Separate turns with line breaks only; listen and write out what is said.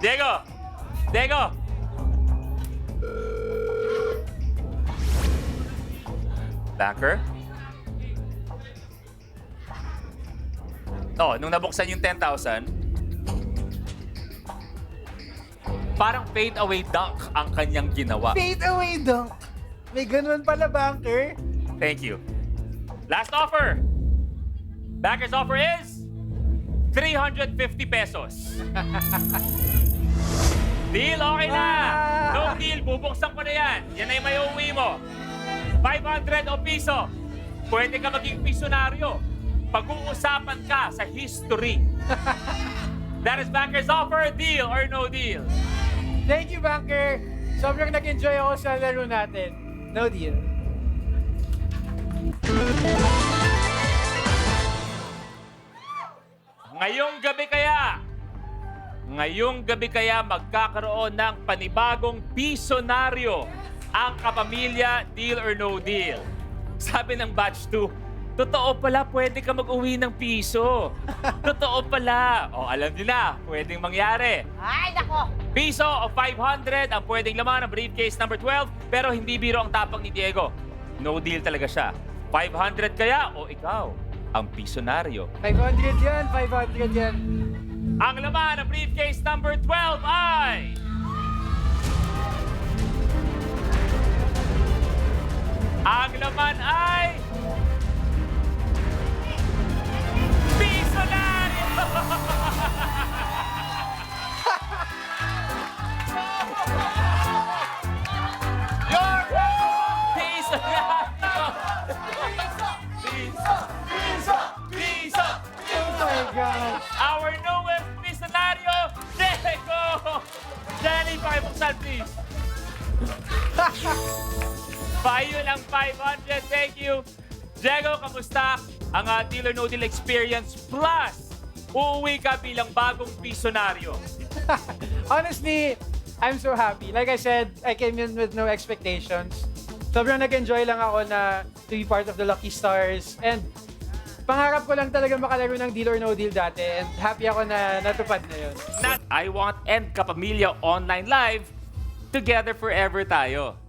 Diego! Diego! Banker? Oh, nung nabuksan yung 10,000, parang fade away dunk ang kanyang ginawa.
Fade away dunk. May ganun pala, banker.
Thank you. Last offer. Banker's offer is 350 pesos. Deal, okay na. No deal, bubuksan ko na yan. Yan ay may uuwi mo. 500 o piso. Pwede ka maging pisyonaryo. Pag-uusapan ka sa history. That is Banker's offer. Deal or no deal?
Thank you, banker. Sobrang nag-enjoy ako sa laro natin. No deal.
Ngayong gabi kaya magkakaroon ng panibagong pisyonaryo ang kapamilya, deal or no deal. Sabi ng batch 2, totoo pala, pwede ka mag-uwi ng piso. Totoo pala. O, alam niyo na, pwedeng mangyari.
Ay, nako!
Piso o 500 ang pwedeng laman ng briefcase number 12, pero hindi biro ang tapang ni Diego. No deal talaga siya. 500 kaya o ikaw ang pisyonaryo?
500 yan, 500 yan.
Ang laman ng briefcase number 12 ay... Ang laman ay... Pisyonaryo! Piso!
Oh my God.
Our newest pisyonaryo, Diego! Jenny, pakibuksan, please. Payo ng 500. Thank you. Diego, kamusta ang Deal or No Deal experience? Plus, uuwi ka bilang bagong pisyonaryo.
Honestly, I'm so happy. Like I said, I came in with no expectations. Sobrang nag-enjoy lang ako na to be part of the Lucky Stars. And pangarap ko lang talaga makalaro ng Deal or No Deal dati. And happy ako na natupad na yun.
I Want and Kapamilya Online Live, together forever tayo.